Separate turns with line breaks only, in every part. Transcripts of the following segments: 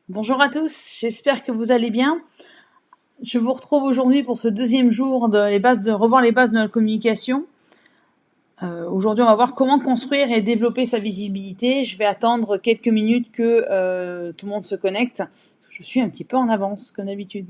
Bonjour à tous, j'espère que vous allez bien. Je vous retrouve aujourd'hui pour ce deuxième jour de revoir les bases de notre communication. Aujourd'hui, on va voir comment construire et développer sa visibilité. Je vais attendre quelques minutes que tout le monde se connecte. Je suis un petit peu en avance, comme d'habitude.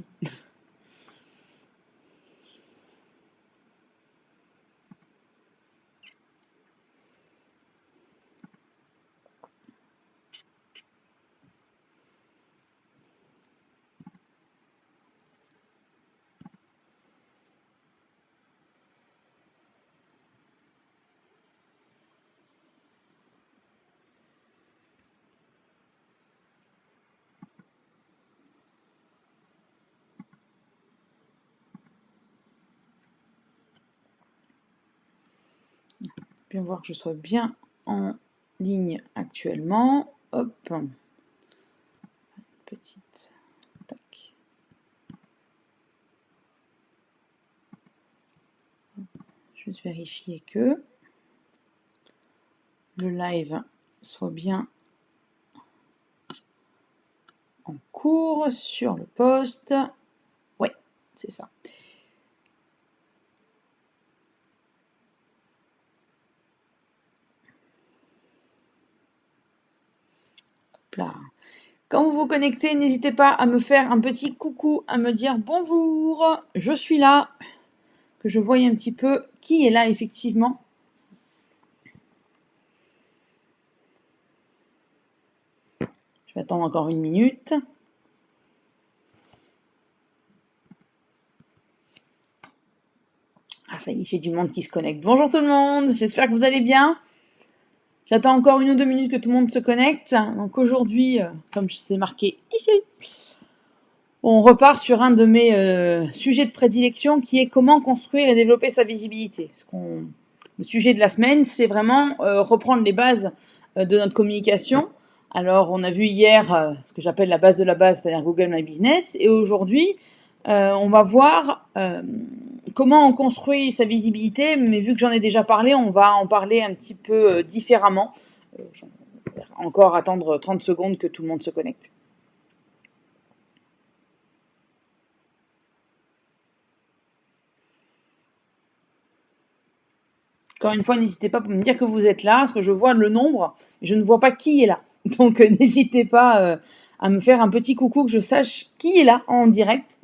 Bien voir que je sois bien en ligne actuellement. Hop, petite, tac. Juste vérifier que le live soit bien en cours sur le post. Ouais, c'est ça. Hop là. Quand vous vous connectez, n'hésitez pas à me faire un petit coucou, à me dire bonjour, je suis là, que je voie un petit peu qui est là effectivement. Je vais attendre encore une minute. Ah ça y est, j'ai du monde qui se connecte. Bonjour tout le monde, j'espère que vous allez bien. J'attends encore 1 ou 2 minutes que tout le monde se connecte. Donc aujourd'hui, comme c'est marqué ici, on repart sur un de mes sujets de prédilection qui est comment construire et développer sa visibilité. Le sujet de la semaine, c'est vraiment reprendre les bases de notre communication. Alors, on a vu hier ce que j'appelle la base de la base, c'est-à-dire Google My Business. Et aujourd'hui, on va voir comment on construit sa visibilité. Mais vu que j'en ai déjà parlé, on va en parler un petit peu différemment. Je vais encore attendre 30 secondes que tout le monde se connecte. Encore une fois, n'hésitez pas pour me dire que vous êtes là, parce que je vois le nombre, et je ne vois pas qui est là. Donc, n'hésitez pas à me faire un petit coucou, que je sache qui est là en direct.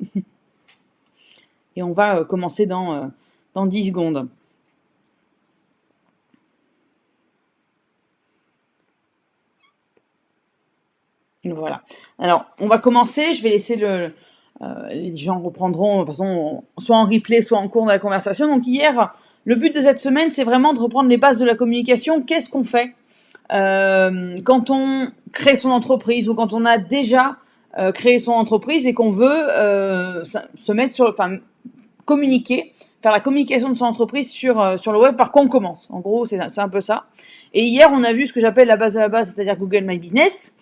Et on va commencer dans 10 secondes. Voilà. Alors, on va commencer. Je vais laisser les gens reprendront, de toute façon, soit en replay, soit en cours de la conversation. Donc, hier, le but de cette semaine, c'est vraiment de reprendre les bases de la communication. Qu'est-ce qu'on fait quand on crée son entreprise ou quand on a déjà créé son entreprise et qu'on veut se mettre communiquer, faire la communication de son entreprise sur le web, par quoi on commence. En gros, c'est un peu ça. Et hier, on a vu ce que j'appelle la base de la base, c'est-à-dire Google My Business.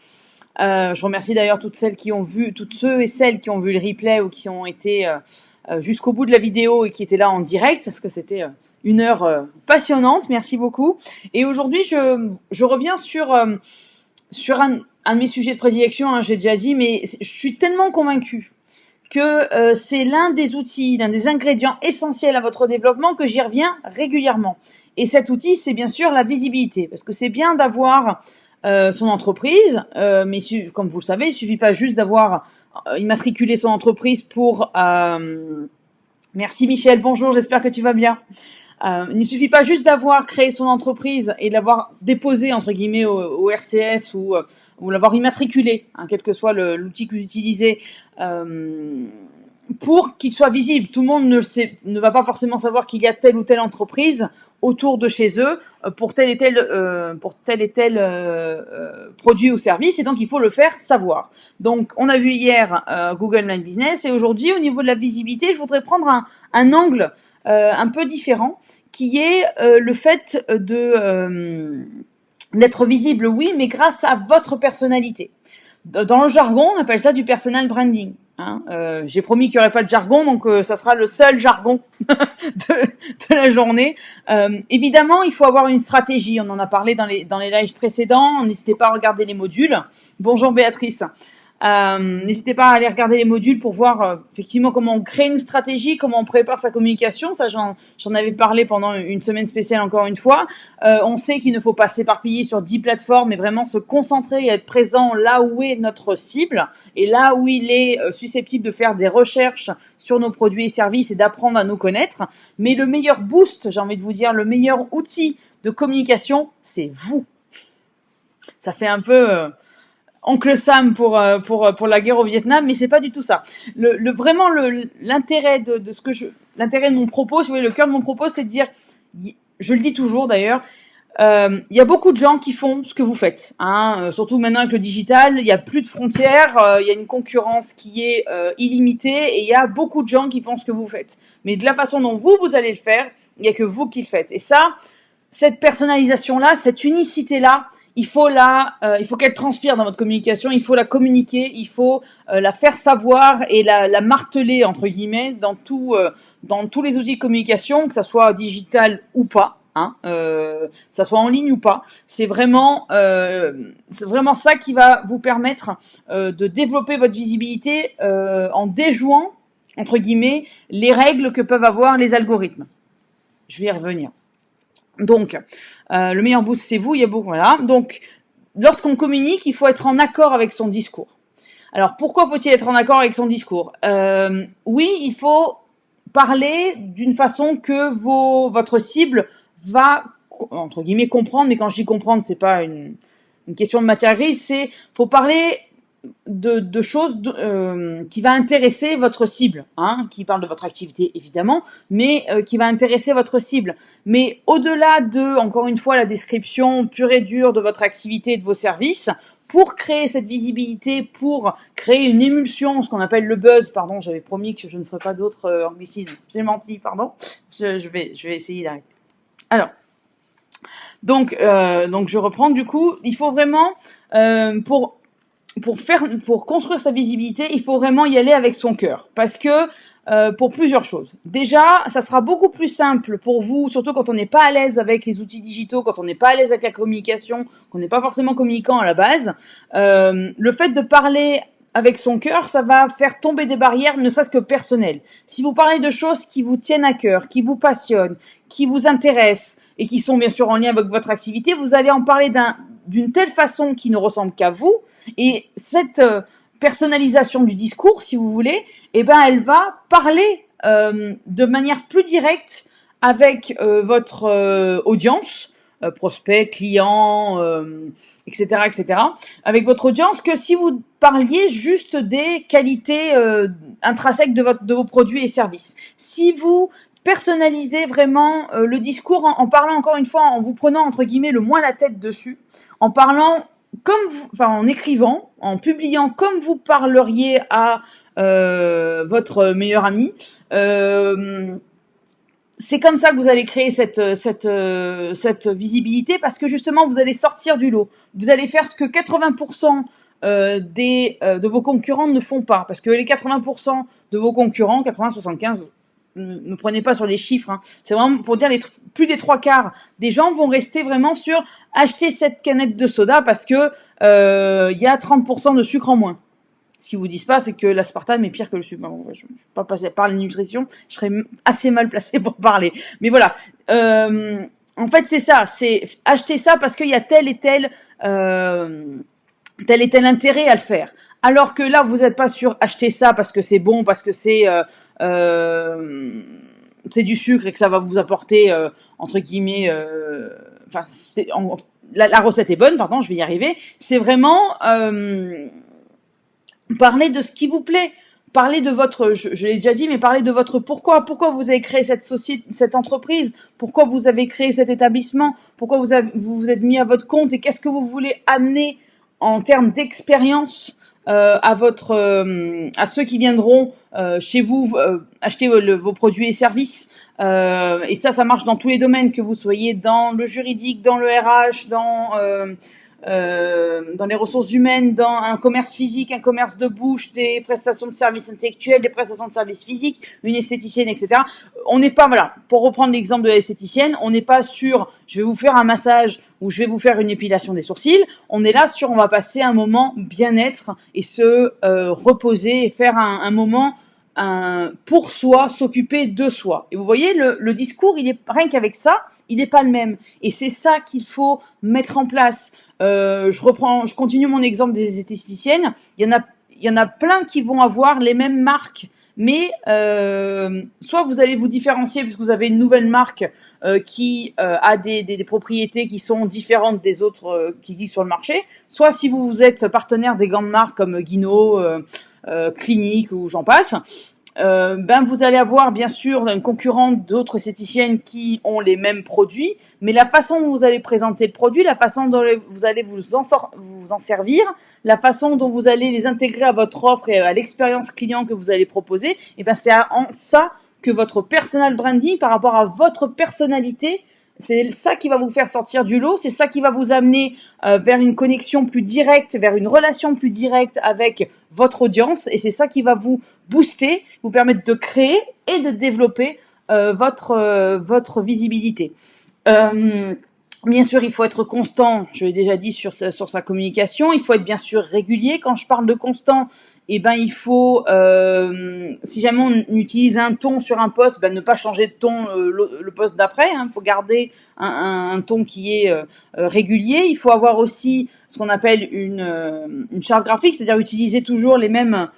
Je remercie d'ailleurs toutes ceux et celles qui ont vu le replay ou qui ont été jusqu'au bout de la vidéo et qui étaient là en direct, parce que c'était une heure passionnante. Merci beaucoup. Et aujourd'hui, je reviens sur un de mes sujets de prédilection, hein, j'ai déjà dit, mais je suis tellement convaincue que c'est l'un des outils, l'un des ingrédients essentiels à votre développement, que j'y reviens régulièrement. Et cet outil, c'est bien sûr la visibilité, parce que c'est bien d'avoir son entreprise, mais comme vous le savez, il suffit pas juste d'avoir immatriculé son entreprise pour... Merci Michel, bonjour, j'espère que tu vas bien. Il ne suffit pas juste d'avoir créé son entreprise et de l'avoir déposé entre guillemets au RCS ou l'avoir immatriculé, hein, quel que soit l'outil que vous utilisez, pour qu'il soit visible. Tout le monde ne va pas forcément savoir qu'il y a telle ou telle entreprise autour de chez eux pour tel et tel produit ou service, et donc il faut le faire savoir. Donc on a vu hier Google My Business, et aujourd'hui au niveau de la visibilité, je voudrais prendre un angle un peu différent, qui est le fait d'être visible, oui, mais grâce à votre personnalité. Dans le jargon, on appelle ça du personal branding. Hein. J'ai promis qu'il n'y aurait pas de jargon, donc ça sera le seul jargon de la journée. Évidemment, il faut avoir une stratégie. On en a parlé dans les lives précédents. N'hésitez pas à regarder les modules. Bonjour Béatrice. N'hésitez pas à aller regarder les modules pour voir effectivement comment on crée une stratégie, comment on prépare sa communication. Ça, j'en avais parlé pendant une semaine spéciale encore une fois. On sait qu'il ne faut pas s'éparpiller sur 10 plateformes, mais vraiment se concentrer et être présent là où est notre cible et là où il est susceptible de faire des recherches sur nos produits et services et d'apprendre à nous connaître. Mais le meilleur boost, j'ai envie de vous dire, le meilleur outil de communication, c'est vous. Ça fait un peu Oncle Sam pour la guerre au Vietnam, mais c'est pas du tout ça. Vraiment l'intérêt de ce que l'intérêt de mon propos, si vous voulez, le cœur de mon propos, c'est de dire, je le dis toujours d'ailleurs, il y a beaucoup de gens qui font ce que vous faites, hein, surtout maintenant avec le digital, il y a plus de frontières, il y a une concurrence qui est illimitée et il y a beaucoup de gens qui font ce que vous faites. Mais de la façon dont vous allez le faire, il y a que vous qui le faites. Et ça, cette personnalisation-là, cette unicité-là, il faut qu'elle transpire dans votre communication, il faut la communiquer, il faut la faire savoir et la marteler entre guillemets dans tous les outils de communication, que ça soit digital ou pas. Hein, ça soit en ligne ou pas, c'est vraiment ça qui va vous permettre de développer votre visibilité en déjouant entre guillemets les règles que peuvent avoir les algorithmes. Je vais y revenir. Donc, le meilleur boost, c'est vous. Il y a beaucoup, voilà. Donc, lorsqu'on communique, il faut être en accord avec son discours. Alors, pourquoi faut-il être en accord avec son discours ? Oui, il faut parler d'une façon que votre cible va, entre guillemets, comprendre. Mais quand je dis comprendre, c'est pas une question de matière grise. C'est, faut parler de choses qui va intéresser votre cible, hein, qui parle de votre activité évidemment, mais qui va intéresser votre cible. Mais au-delà de, encore une fois, la description pure et dure de votre activité et de vos services, pour créer cette visibilité, pour créer une émulsion, ce qu'on appelle le buzz, pardon, j'avais promis que je ne ferais pas d'autres anglicismes, j'ai menti, pardon, je vais essayer d'arrêter. Alors, donc je reprends, du coup, il faut vraiment, pour construire sa visibilité, il faut vraiment y aller avec son cœur. Parce que, pour plusieurs choses. Déjà, ça sera beaucoup plus simple pour vous, surtout quand on n'est pas à l'aise avec les outils digitaux, quand on n'est pas à l'aise avec la communication, qu'on n'est pas forcément communicant à la base. Le fait de parler avec son cœur, ça va faire tomber des barrières, ne serait-ce que personnelles. Si vous parlez de choses qui vous tiennent à cœur, qui vous passionnent, qui vous intéressent et qui sont bien sûr en lien avec votre activité, vous allez en parler d'une telle façon qui ne ressemble qu'à vous. Et cette personnalisation du discours, si vous voulez, eh ben, elle va parler de manière plus directe avec votre audience, prospects, clients, etc., avec votre audience, que si vous parliez juste des qualités intrinsèques de vos produits et services. Si vous personnalisez vraiment le discours en parlant encore une fois, en vous prenant entre guillemets le moins la tête dessus, en parlant comme vous, enfin en écrivant, en publiant comme vous parleriez à votre meilleur ami. C'est comme ça que vous allez créer cette visibilité, parce que justement vous allez sortir du lot. Vous allez faire ce que 80% de vos concurrents ne font pas, parce que les 80% de vos concurrents, 80, 75, ne prenez pas sur les chiffres, hein. C'est vraiment pour dire plus des 3/4 des gens vont rester vraiment sur acheter cette canette de soda parce que y a 30% de sucre en moins. Ce qu'ils vous disent pas, c'est que l'aspartame est pire que le sucre. Bon, je ne vais pas passer par la nutrition, je serais assez mal placée pour parler. Mais voilà, en fait c'est ça, c'est acheter ça parce qu'il y a tel et tel intérêt à le faire. Alors que là, vous n'êtes pas sur acheter ça parce que c'est bon, parce que c'est du sucre et que ça va vous apporter entre guillemets. Enfin, la recette est bonne, pardon, je vais y arriver. C'est vraiment parler de ce qui vous plaît. Parler de votre, je l'ai déjà dit, mais parler de votre pourquoi vous avez créé cette société, cette entreprise, pourquoi vous avez créé cet établissement, pourquoi vous vous êtes mis à votre compte et qu'est-ce que vous voulez amener en termes d'expérience à ceux qui viendront chez vous acheter vos produits et services. Et ça marche dans tous les domaines, que vous soyez dans le juridique, dans le RH, dans les ressources humaines, dans un commerce physique, un commerce de bouche, des prestations de services intellectuels, des prestations de services physiques, une esthéticienne, etc. On n'est pas, voilà, pour reprendre l'exemple de l'esthéticienne, on n'est pas sur je vais vous faire un massage ou je vais vous faire une épilation des sourcils. On est là sur on va passer un moment bien-être et se reposer et faire un moment pour soi, s'occuper de soi. Et vous voyez, le discours, il est rien qu'avec ça, il n'est pas le même. Et c'est ça qu'il faut mettre en place. Je continue mon exemple des esthéticiennes. Il y en a plein qui vont avoir les mêmes marques, mais soit vous allez vous différencier puisque vous avez une nouvelle marque qui a des propriétés qui sont différentes des autres qui existent sur le marché, soit si vous êtes partenaire des grandes marques comme Guino, Clinique ou j'en passe, vous allez avoir bien sûr une concurrente d'autres esthéticiennes qui ont les mêmes produits, mais la façon dont vous allez présenter le produit, la façon dont vous allez vous en servir, la façon dont vous allez les intégrer à votre offre et à l'expérience client que vous allez proposer, et c'est en ça que votre personal branding par rapport à votre personnalité, c'est ça qui va vous faire sortir du lot, c'est ça qui va vous amener vers une connexion plus directe, vers une relation plus directe avec votre audience, et c'est ça qui va vous booster, vous permettre de créer et de développer votre visibilité. Bien sûr, il faut être constant, je l'ai déjà dit sur sa communication, il faut être bien sûr régulier. Quand je parle de constant, il faut, si jamais on utilise un ton sur un post, ne pas changer de ton le post d'après. Il faut garder un ton qui est régulier. Il faut avoir aussi ce qu'on appelle une charte graphique, c'est-à-dire utiliser toujours les mêmes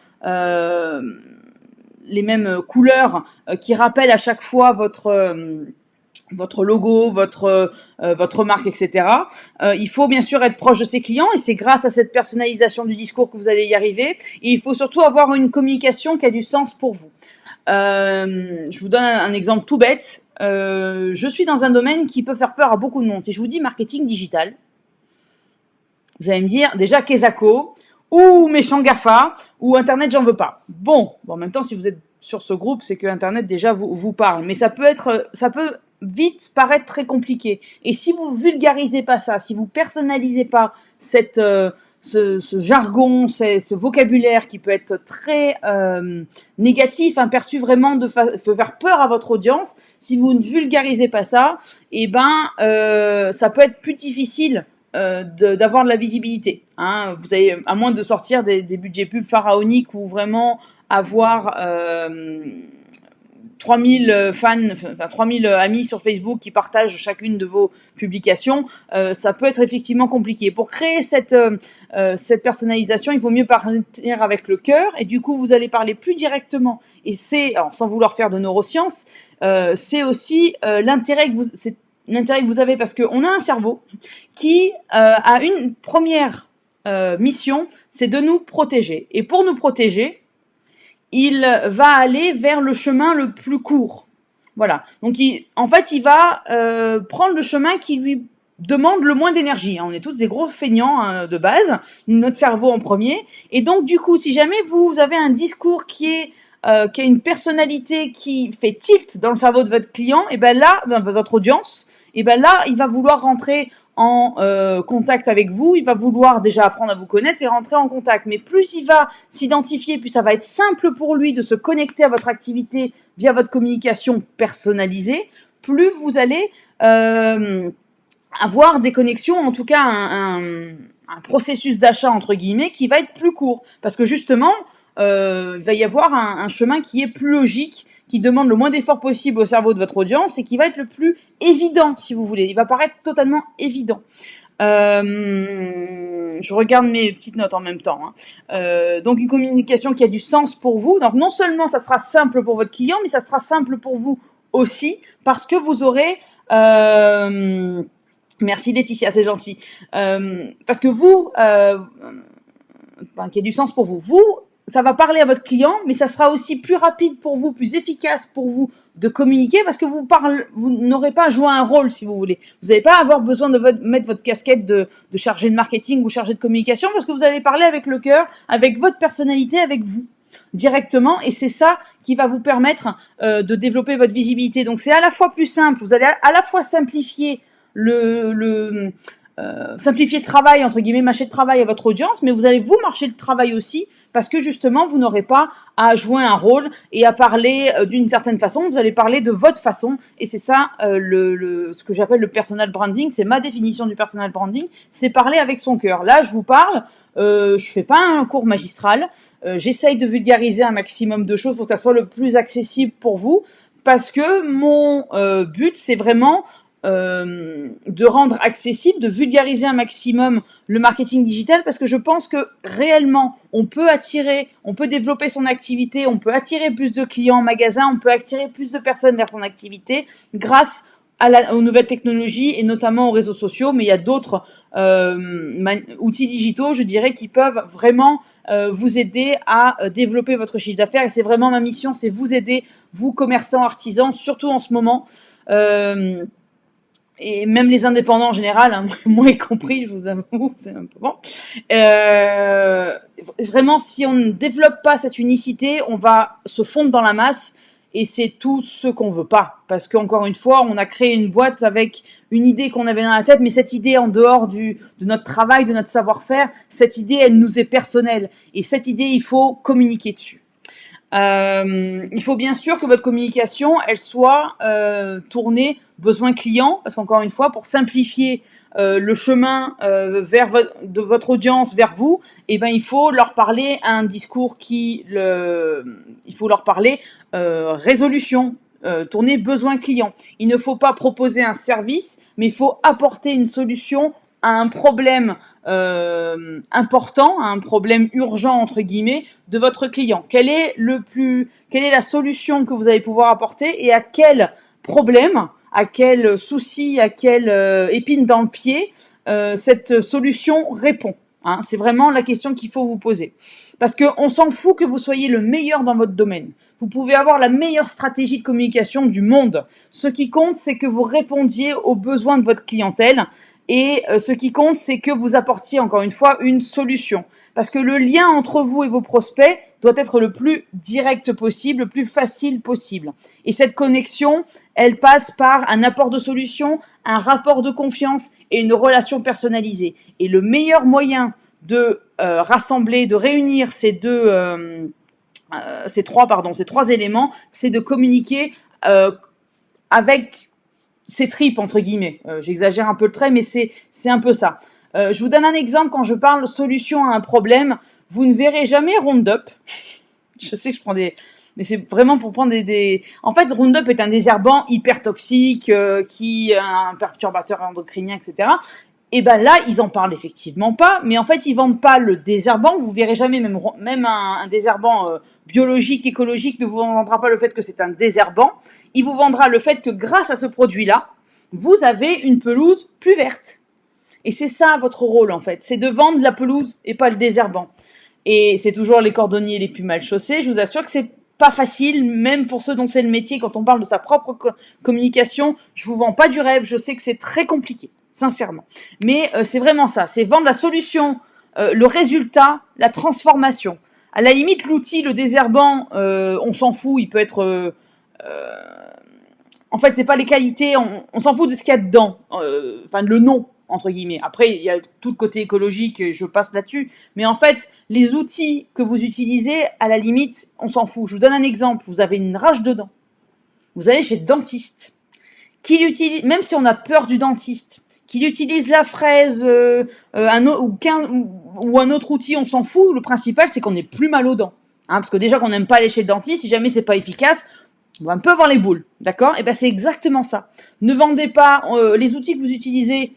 couleurs qui rappellent à chaque fois votre logo, votre marque, etc. Il faut bien sûr être proche de ses clients et c'est grâce à cette personnalisation du discours que vous allez y arriver. Et il faut surtout avoir une communication qui a du sens pour vous. Je vous donne un exemple tout bête. Je suis dans un domaine qui peut faire peur à beaucoup de monde. Si je vous dis marketing digital, vous allez me dire déjà Kezako ou méchant GAFA ou Internet j'en veux pas. Bon, en même temps si vous êtes sur ce groupe, c'est que Internet déjà vous parle. Mais ça peut vite paraître très compliqué. Et si vous vulgarisez pas ça, si vous personnalisez pas ce jargon, ce vocabulaire qui peut être très négatif, perçu vraiment de faire peur à votre audience, si vous ne vulgarisez pas ça, ça peut être plus difficile d'avoir de la visibilité. Vous avez, à moins de sortir des budgets pubs pharaoniques ou vraiment avoir 3000 fans, 3000 amis sur Facebook qui partagent chacune de vos publications, ça peut être effectivement compliqué. Pour créer cette personnalisation, il vaut mieux parler avec le cœur et du coup vous allez parler plus directement. Et alors sans vouloir faire de neurosciences, c'est aussi l'intérêt que vous avez parce qu'on a un cerveau qui a une première mission, c'est de nous protéger. Et pour nous protéger, il va aller vers le chemin le plus court. Voilà. Donc, il va prendre le chemin qui lui demande le moins d'énergie. On est tous des gros feignants de base, notre cerveau en premier. Et donc, du coup, si jamais vous avez un discours qui a une personnalité qui fait tilt dans le cerveau de votre client, et là, dans votre audience, là, il va vouloir rentrer en contact avec vous, il va vouloir déjà apprendre à vous connaître et rentrer en contact. Mais plus il va s'identifier, plus ça va être simple pour lui de se connecter à votre activité via votre communication personnalisée, plus vous allez avoir des connexions, en tout cas un processus d'achat entre guillemets qui va être plus court. Parce que justement, il va y avoir un chemin qui est plus logique, qui demande le moins d'efforts possible au cerveau de votre audience et qui va être le plus évident, si vous voulez. Il va paraître totalement évident. Je regarde mes petites notes en même temps. Donc une communication qui a du sens pour vous. Donc non seulement ça sera simple pour votre client, mais ça sera simple pour vous aussi parce que vous aurez... Merci Laetitia, c'est gentil. Parce que vous... qui a du sens pour vous. Ça va parler à votre client, mais ça sera aussi plus rapide pour vous, plus efficace pour vous de communiquer parce que vous n'aurez pas à jouer un rôle, si vous voulez. Vous n'allez pas avoir besoin de mettre votre casquette de chargé de marketing ou chargé de communication parce que vous allez parler avec le cœur, avec votre personnalité, avec vous directement, et c'est ça qui va vous permettre de développer votre visibilité. Donc c'est à la fois plus simple, vous allez à la fois simplifier simplifier le travail, entre guillemets, marcher le travail à votre audience, mais vous allez vous marcher le travail aussi, parce que justement, vous n'aurez pas à jouer un rôle et à parler d'une certaine façon, vous allez parler de votre façon, et c'est ça ce que j'appelle le personal branding, c'est ma définition du personal branding, c'est parler avec son cœur. Là, je vous parle, je fais pas un cours magistral, j'essaye de vulgariser un maximum de choses pour que ça soit le plus accessible pour vous, parce que mon but, c'est vraiment de rendre accessible, de vulgariser un maximum le marketing digital, parce que je pense que réellement on peut développer son activité, on peut attirer plus de clients en magasin, on peut attirer plus de personnes vers son activité grâce aux nouvelles technologies et notamment aux réseaux sociaux, mais il y a d'autres outils digitaux, je dirais, qui peuvent vraiment vous aider à développer votre chiffre d'affaires, et c'est vraiment ma mission, c'est vous aider, vous commerçants, artisans, surtout en ce moment. Et même les indépendants en général, hein, moi y compris, je vous avoue, c'est un peu bon. Vraiment, si on ne développe pas cette unicité, on va se fondre dans la masse, et c'est tout ce qu'on veut pas. Parce qu'encore une fois, on a créé une boîte avec une idée qu'on avait dans la tête, mais cette idée en dehors de notre travail, de notre savoir-faire, cette idée, elle nous est personnelle. Et cette idée, il faut communiquer dessus. Il faut bien sûr que votre communication, elle soit tournée besoin client, parce qu'encore une fois, pour simplifier le chemin de votre audience vers vous, eh ben il faut leur parler un discours il faut leur parler résolution. Tourner besoin client. Il ne faut pas proposer un service, mais il faut apporter une solution à un problème important, à un problème urgent entre guillemets de votre client. Quelle est la solution que vous allez pouvoir apporter, et à quel problème, à quel souci, à quelle épine dans le pied cette solution répond. Hein, c'est vraiment la question qu'il faut vous poser. Parce qu'on s'en fout que vous soyez le meilleur dans votre domaine. Vous pouvez avoir la meilleure stratégie de communication du monde. Ce qui compte, c'est que vous répondiez aux besoins de votre clientèle. Et ce qui compte, c'est que vous apportiez, encore une fois, une solution. Parce que le lien entre vous et vos prospects doit être le plus direct possible, le plus facile possible. Et cette connexion, elle passe par un apport de solution, un rapport de confiance et une relation personnalisée. Et le meilleur moyen de rassembler, de réunir ces trois éléments, c'est de communiquer avec ses tripes, entre guillemets. J'exagère un peu le trait, mais c'est un peu ça. Je vous donne un exemple. Quand je parle solution à un problème, vous ne verrez jamais Roundup. Je sais que je prends mais c'est vraiment pour prendre En fait, Roundup est un désherbant hyper toxique, qui est un perturbateur endocrinien, etc. Et ben là, ils en parlent effectivement pas, mais en fait, ils vendent pas le désherbant. Vous verrez jamais même un désherbant biologique, écologique, ne vous vendra pas le fait que c'est un désherbant. Il vous vendra le fait que grâce à ce produit-là, vous avez une pelouse plus verte. Et c'est ça votre rôle en fait, c'est de vendre la pelouse et pas le désherbant. Et c'est toujours les cordonniers les plus mal chaussés. Je vous assure que c'est pas facile, même pour ceux dont c'est le métier. Quand on parle de sa propre communication, je vous vends pas du rêve. Je sais que c'est très compliqué, sincèrement. Mais c'est vraiment ça, c'est vendre la solution, le résultat, la transformation. À la limite, l'outil, le désherbant, on s'en fout. Il peut être en fait, c'est pas les qualités, on s'en fout de ce qu'il y a dedans, enfin le nom entre guillemets. Après, il y a tout le côté écologique, je passe là-dessus. Mais en fait, les outils que vous utilisez, à la limite, on s'en fout. Je vous donne un exemple. Vous avez une rage de dents. Vous allez chez le dentiste. Même si on a peur du dentiste, qu'il utilise la fraise, ou un autre outil, on s'en fout. Le principal, c'est qu'on ait plus mal aux dents. Hein, parce que déjà qu'on n'aime pas aller chez le dentiste, si jamais c'est pas efficace, on va un peu avoir les boules. D'accord? Et ben c'est exactement ça. Ne vendez pas les outils que vous utilisez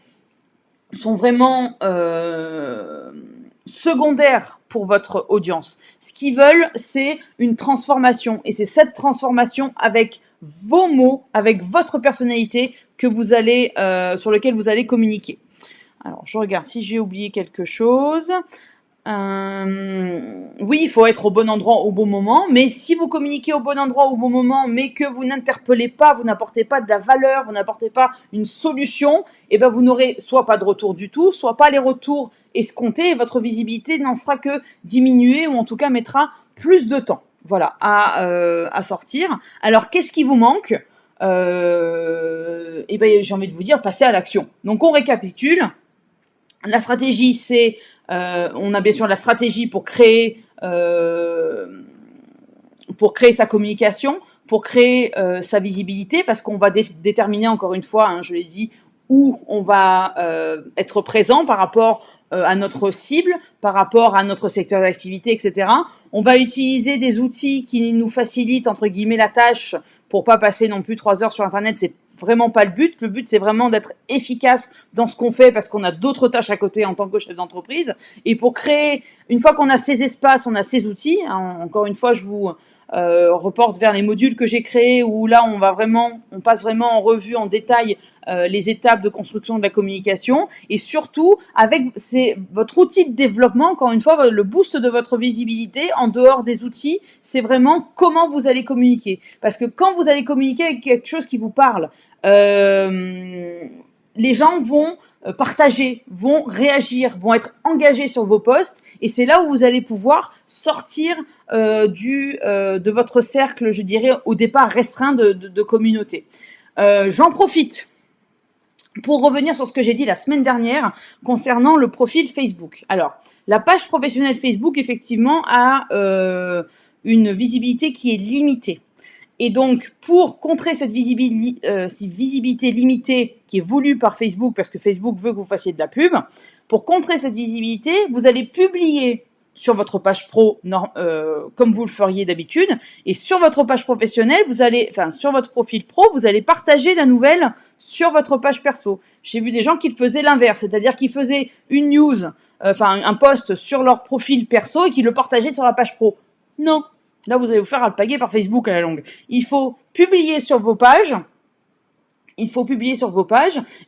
sont vraiment secondaires pour votre audience. Ce qu'ils veulent, c'est une transformation. Et c'est cette transformation avec vos mots, avec votre personnalité que vous allez, sur lequel vous allez communiquer. Alors, je regarde si j'ai oublié quelque chose. Oui, il faut être au bon endroit au bon moment, mais si vous communiquez au bon endroit au bon moment, mais que vous n'interpellez pas, vous n'apportez pas de la valeur, vous n'apportez pas une solution, et ben vous n'aurez soit pas de retour du tout, soit pas les retours escomptés, et votre visibilité n'en sera que diminuée, ou en tout cas mettra plus de temps, voilà, à sortir. Alors qu'est-ce qui vous manque? Et ben j'ai envie de vous dire, passez à l'action. Donc on récapitule. La stratégie, c'est, on a bien sûr la stratégie pour créer sa communication, pour créer sa visibilité, parce qu'on va déterminer encore une fois, hein, je l'ai dit, où on va être présent par rapport à notre cible, par rapport à notre secteur d'activité, etc. On va utiliser des outils qui nous facilitent entre guillemets la tâche pour pas passer non plus 3 heures sur Internet. C'est vraiment pas le but. Le but, c'est vraiment d'être efficace dans ce qu'on fait parce qu'on a d'autres tâches à côté en tant que chef d'entreprise. Et pour créer, une fois qu'on a ces espaces, on a ces outils. Hein, encore une fois, je vous reporte vers les modules que j'ai créés où là, on passe vraiment en revue en détail les étapes de construction de la communication et surtout avec votre outil de développement, encore une fois, le boost de votre visibilité en dehors des outils, c'est vraiment comment vous allez communiquer. Parce que quand vous allez communiquer avec quelque chose qui vous parle, les gens vont partager, vont réagir, vont être engagés sur vos posts et c'est là où vous allez pouvoir sortir de votre cercle, je dirais, au départ restreint de communauté. J'en profite pour revenir sur ce que j'ai dit la semaine dernière concernant le profil Facebook. Alors, la page professionnelle Facebook, effectivement, a une visibilité qui est limitée. Et donc, pour contrer cette visibilité limitée qui est voulue par Facebook, parce que Facebook veut que vous fassiez de la pub, pour contrer cette visibilité, vous allez publier sur votre page pro, comme vous le feriez d'habitude, et sur votre page professionnelle, sur votre profil pro, vous allez partager la nouvelle sur votre page perso. J'ai vu des gens qui le faisaient l'inverse, c'est-à-dire qu'ils faisaient une news, un post sur leur profil perso et qu'ils le partageaient sur la page pro. Non. Là, vous allez vous faire alpaguer par Facebook à la longue. Il faut publier sur vos pages.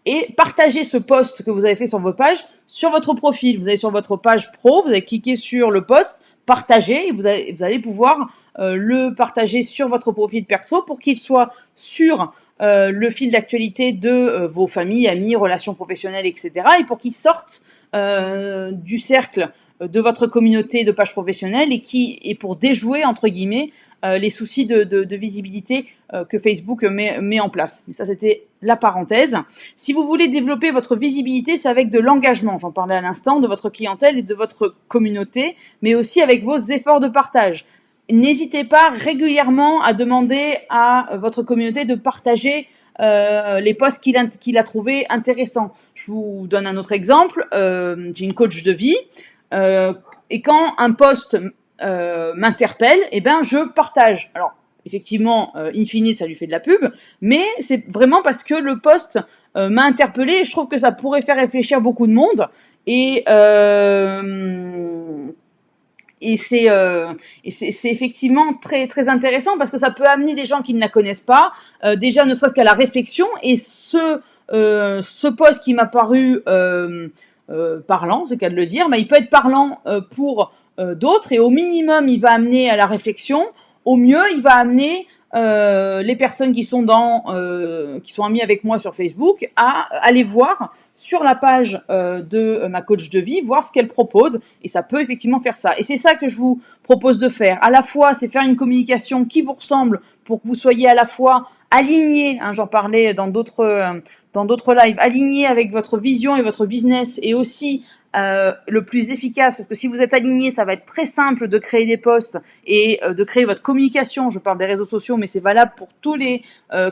Et partager ce post que vous avez fait sur vos pages sur votre profil. Vous allez sur votre page pro, vous allez cliquer sur le post, partager, et vous allez pouvoir le partager sur votre profil perso pour qu'il soit sur le fil d'actualité de vos familles, amis, relations professionnelles, etc. et pour qu'il sorte du cercle de votre communauté de pages professionnelles et pour déjouer, entre guillemets, les soucis de visibilité que Facebook met en place. Mais ça, c'était la parenthèse. Si vous voulez développer votre visibilité, c'est avec de l'engagement, j'en parlais à l'instant, de votre clientèle et de votre communauté, mais aussi avec vos efforts de partage. N'hésitez pas régulièrement à demander à votre communauté de partager les posts qu'il a trouvés intéressants. Je vous donne un autre exemple. J'ai une coach de vie et quand un post m'interpelle, je partage. Alors, effectivement, in fine, ça lui fait de la pub, mais c'est vraiment parce que le post m'a interpellé et je trouve que ça pourrait faire réfléchir beaucoup de monde. Et c'est effectivement très très intéressant parce que ça peut amener des gens qui ne la connaissent pas, déjà ne serait-ce qu'à la réflexion. Et ce post qui m'a paru parlant, c'est le cas de le dire, mais il peut être parlant pour d'autres et au minimum il va amener à la réflexion, au mieux il va amener les personnes qui sont amies avec moi sur Facebook à aller voir sur la page de ma coach de vie, voir ce qu'elle propose et ça peut effectivement faire ça. Et c'est ça que je vous propose de faire. À la fois, c'est faire une communication qui vous ressemble pour que vous soyez à la fois aligné, hein, j'en parlais dans d'autres lives, aligné avec votre vision et votre business et aussi le plus efficace, parce que si vous êtes aligné, ça va être très simple de créer des posts et de créer votre communication. Je parle des réseaux sociaux, mais c'est valable pour tous les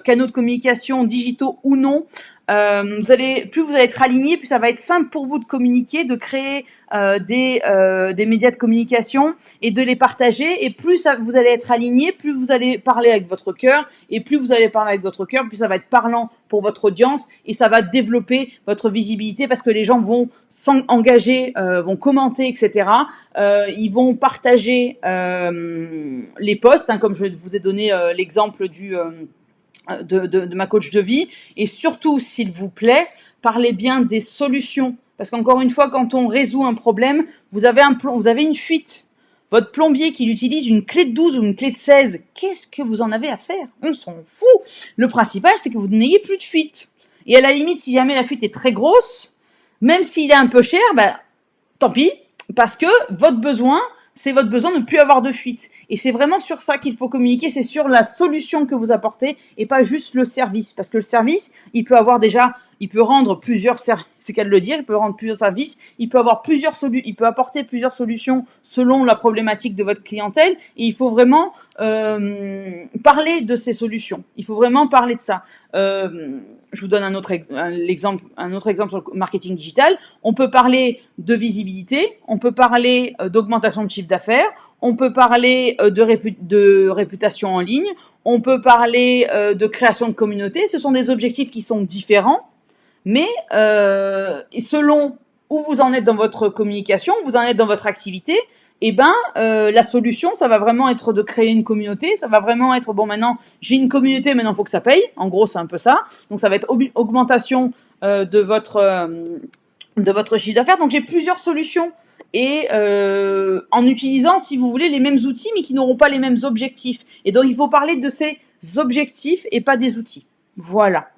canaux de communication, digitaux ou non. Plus vous allez être aligné, plus ça va être simple pour vous de communiquer, de créer des médias de communication et de les partager. Et plus vous allez être aligné, plus vous allez parler avec votre cœur. Et plus vous allez parler avec votre cœur, plus ça va être parlant pour votre audience et ça va développer votre visibilité parce que les gens vont s'engager, vont commenter, etc. Ils vont partager les posts, hein, comme je vous ai donné l'exemple de ma coach de vie. Et surtout, s'il vous plaît, parlez bien des solutions. Parce qu'encore une fois, quand on résout un problème, vous avez une fuite. Votre plombier qui utilise une clé de 12 ou une clé de 16, qu'est-ce que vous en avez à faire? On s'en fout. Le principal, c'est que vous n'ayez plus de fuite. Et à la limite, si jamais la fuite est très grosse, même s'il est un peu cher, tant pis, parce que votre besoin, c'est votre besoin de ne plus avoir de fuite. Et c'est vraiment sur ça qu'il faut communiquer, c'est sur la solution que vous apportez et pas juste le service. Parce que le service, il peut avoir déjà il peut rendre plusieurs services, c'est qu'à le dire, il peut rendre plusieurs services, il peut avoir il peut apporter plusieurs solutions selon la problématique de votre clientèle, et il faut vraiment parler de ces solutions. Il faut vraiment parler de ça. Je vous donne un autre exemple sur le marketing digital. On peut parler de visibilité, on peut parler d'augmentation de chiffre d'affaires, on peut parler de réputation en ligne, on peut parler de création de communauté. Ce sont des objectifs qui sont différents, mais selon où vous en êtes dans votre communication, où vous en êtes dans votre activité, la solution, ça va vraiment être de créer une communauté. Ça va vraiment être, bon, maintenant, j'ai une communauté, maintenant, il faut que ça paye. En gros, c'est un peu ça. Donc, ça va être augmentation de votre chiffre d'affaires. Donc, j'ai plusieurs solutions. Et en utilisant, si vous voulez, les mêmes outils, mais qui n'auront pas les mêmes objectifs. Et donc, il faut parler de ces objectifs et pas des outils. Voilà.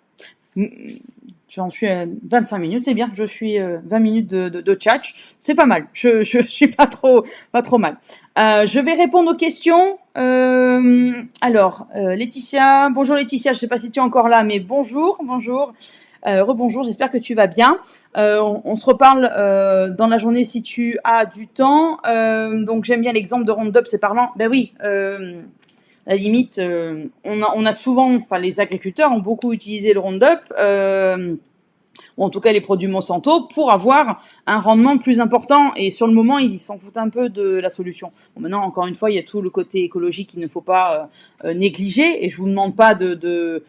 J'en suis à 25 minutes, c'est bien. Je suis 20 minutes de chat, c'est pas mal. Je suis pas trop mal. Je vais répondre aux questions. Alors, Laetitia, bonjour Laetitia. Je sais pas si tu es encore là, mais bonjour. Rebonjour, j'espère que tu vas bien. On se reparle dans la journée si tu as du temps. Donc j'aime bien l'exemple de Roundup, c'est parlant. Ben oui. À la limite, on a souvent, enfin les agriculteurs ont beaucoup utilisé le Roundup, ou en tout cas les produits Monsanto, pour avoir un rendement plus important. Et sur le moment, ils s'en foutent un peu de la solution. Bon, maintenant, encore une fois, il y a tout le côté écologique qu'il ne faut pas négliger. Et je vous demande pas de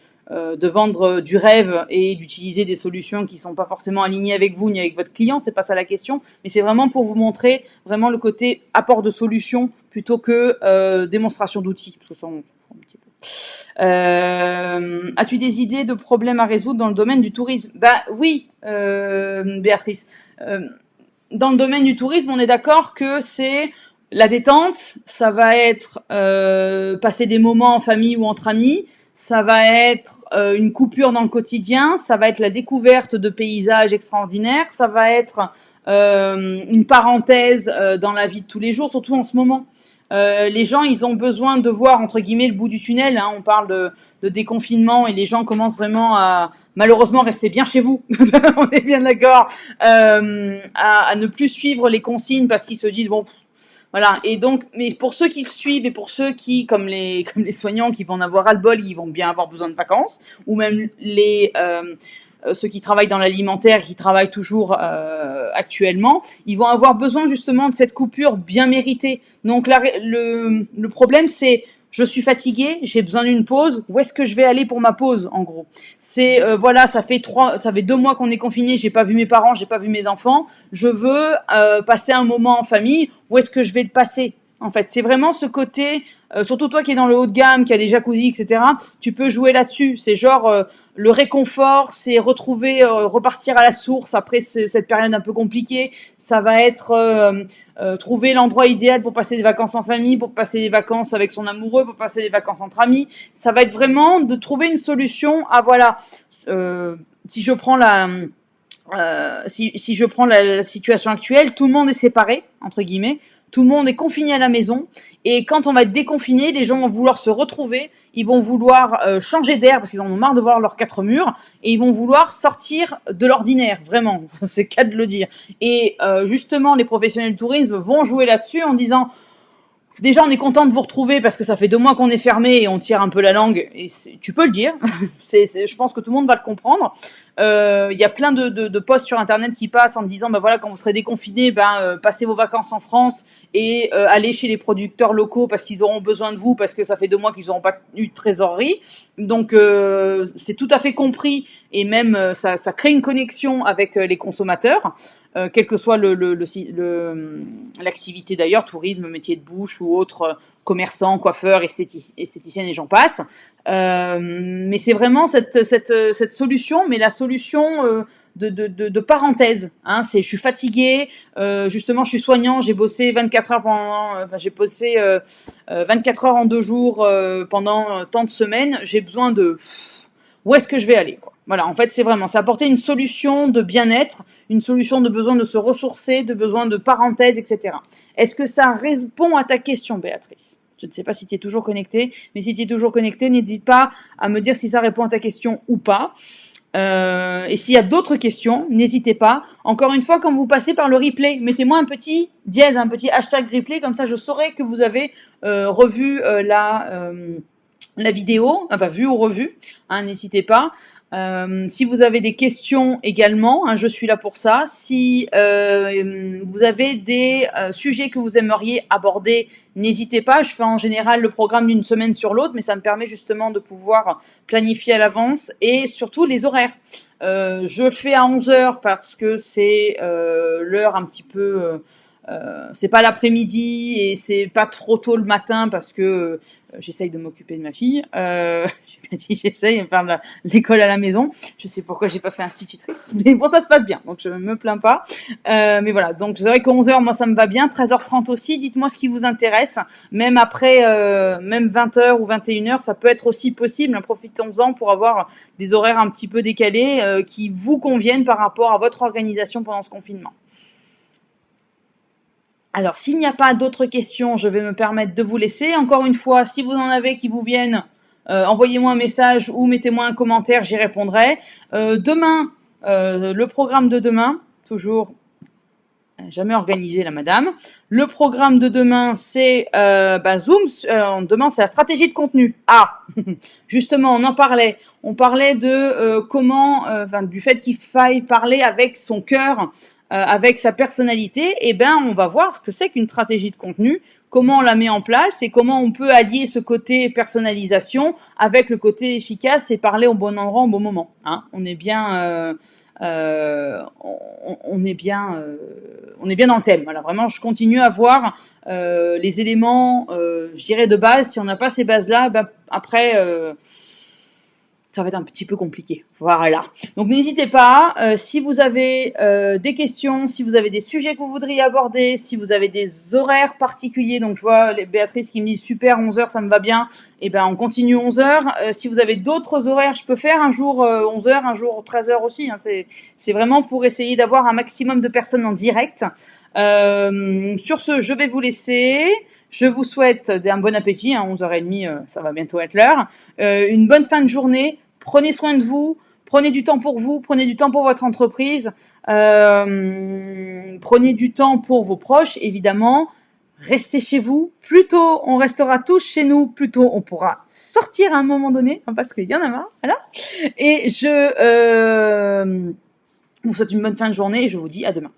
vendre du rêve et d'utiliser des solutions qui sont pas forcément alignées avec vous ni avec votre client, c'est pas ça la question, mais c'est vraiment pour vous montrer vraiment le côté apport de solutions plutôt que démonstration d'outils. Parce que ça, un petit peu. As-tu des idées de problèmes à résoudre dans le domaine du tourisme? Bah oui, Béatrice. Dans le domaine du tourisme, on est d'accord que c'est la détente, ça va être passer des moments en famille ou entre amis. Ça va être une coupure dans le quotidien, ça va être la découverte de paysages extraordinaires, ça va être une parenthèse dans la vie de tous les jours, surtout en ce moment. Les gens, ils ont besoin de voir, entre guillemets, le bout du tunnel. Hein. On parle de déconfinement et les gens commencent vraiment à, malheureusement, rester bien chez vous. On est bien d'accord. À ne plus suivre les consignes parce qu'ils se disent, bon... Voilà. Et donc, mais pour ceux qui le suivent et pour ceux qui, comme les soignants qui vont en avoir ras-le-bol, ils vont bien avoir besoin de vacances, ou même ceux qui travaillent dans l'alimentaire, qui travaillent toujours actuellement, ils vont avoir besoin justement de cette coupure bien méritée. Donc le problème, c'est je suis fatiguée, j'ai besoin d'une pause. Où est-ce que je vais aller pour ma pause, en gros? C'est voilà, ça fait 2 mois qu'on est confinés, j'ai pas vu mes parents, j'ai pas vu mes enfants. Je veux passer un moment en famille. Où est-ce que je vais le passer? En fait, c'est vraiment ce côté, surtout toi qui es dans le haut de gamme, qui a des jacuzzi, etc. Tu peux jouer là-dessus. C'est genre le réconfort, c'est retrouver, repartir à la source après cette période un peu compliquée. Ça va être trouver l'endroit idéal pour passer des vacances en famille, pour passer des vacances avec son amoureux, pour passer des vacances entre amis. Ça va être vraiment de trouver une solution à voilà. Si je prends si je prends la situation actuelle, tout le monde est séparé, entre guillemets, tout le monde est confiné à la maison, et quand on va être déconfiné, les gens vont vouloir se retrouver, ils vont vouloir changer d'air parce qu'ils en ont marre de voir leurs 4 murs, et ils vont vouloir sortir de l'ordinaire, vraiment, c'est cas de le dire. Et justement, les professionnels du tourisme vont jouer là-dessus en disant... Déjà, on est content de vous retrouver parce que ça fait 2 mois qu'on est fermé et on tire un peu la langue. Et tu peux le dire. Je pense que tout le monde va le comprendre. Il y a plein de posts sur Internet qui passent en disant, ben voilà, quand vous serez déconfinés, passez vos vacances en France et allez chez les producteurs locaux parce qu'ils auront besoin de vous parce que ça fait 2 mois qu'ils n'auront pas eu de trésorerie. Donc, c'est tout à fait compris et même ça crée une connexion avec les consommateurs. Quelle que soit l'activité d'ailleurs, tourisme, métier de bouche ou autres commerçants, coiffeurs, esthéticiennes et j'en passe. Mais c'est vraiment cette solution, mais la solution de parenthèse. Hein, je suis fatiguée, justement, je suis soignant, j'ai bossé 24 heures j'ai bossé 24 heures en 2 jours pendant tant de semaines. J'ai besoin de où est-ce que je vais aller, quoi. Voilà, en fait, c'est apporter une solution de bien-être, une solution de besoin de se ressourcer, de besoin de parenthèse, etc. Est-ce que ça répond à ta question, Béatrice? Je ne sais pas si tu es toujours connectée, mais si tu es toujours connectée, n'hésite pas à me dire si ça répond à ta question ou pas. Et s'il y a d'autres questions, n'hésitez pas. Encore une fois, quand vous passez par le replay, mettez-moi un petit dièse, un petit hashtag replay, comme ça je saurai que vous avez revu la vidéo, enfin vu ou revu, hein, n'hésitez pas. Si vous avez des questions également, hein, je suis là pour ça. Si vous avez des sujets que vous aimeriez aborder, n'hésitez pas. Je fais en général le programme d'une semaine sur l'autre, mais ça me permet justement de pouvoir planifier à l'avance et surtout les horaires. Je le fais à 11h parce que c'est l'heure un petit peu... c'est pas l'après-midi et c'est pas trop tôt le matin parce que j'essaye de m'occuper de ma fille. J'ai bien dit j'essaye de faire l'école à la maison. Je sais pourquoi j'ai pas fait institutrice, mais bon ça se passe bien, donc je me plains pas. Mais voilà, donc c'est vrai qu'à 11h moi ça me va bien, 13h30 aussi. Dites-moi ce qui vous intéresse. Même après, même 20h ou 21h, ça peut être aussi possible. Profitons-en pour avoir des horaires un petit peu décalés qui vous conviennent par rapport à votre organisation pendant ce confinement. Alors, s'il n'y a pas d'autres questions, je vais me permettre de vous laisser. Encore une fois, si vous en avez qui vous viennent, envoyez-moi un message ou mettez-moi un commentaire, j'y répondrai. Demain, le programme de demain, toujours jamais organisé la madame. Le programme de demain, c'est Zoom. Demain, c'est la stratégie de contenu. Ah, justement, on en parlait. On parlait de du fait qu'il faille parler avec son cœur. Avec sa personnalité, on va voir ce que c'est qu'une stratégie de contenu, comment on la met en place et comment on peut allier ce côté personnalisation avec le côté efficace et parler au bon endroit au bon moment. Hein, on est bien dans le thème. Voilà, vraiment, je continue à voir les éléments, je dirais de base. Si on n'a pas ces bases-là, après. Ça va être un petit peu compliqué. Voilà. Donc n'hésitez pas, si vous avez des questions, si vous avez des sujets que vous voudriez aborder, si vous avez des horaires particuliers, donc je vois Béatrice qui me dit super 11h ça me va bien, on continue 11h. Si vous avez d'autres horaires, je peux faire un jour 11h, un jour 13h aussi, hein, c'est vraiment pour essayer d'avoir un maximum de personnes en direct. Sur ce, je vais vous laisser. Je vous souhaite un bon appétit, hein, 11h30, ça va bientôt être l'heure. Une bonne fin de journée. Prenez soin de vous, prenez du temps pour vous, prenez du temps pour votre entreprise, prenez du temps pour vos proches, évidemment. Restez chez vous. Plus tôt on restera tous chez nous, plus tôt on pourra sortir à un moment donné, hein, parce qu'il y en a marre. Voilà. Et je vous souhaite une bonne fin de journée et je vous dis à demain.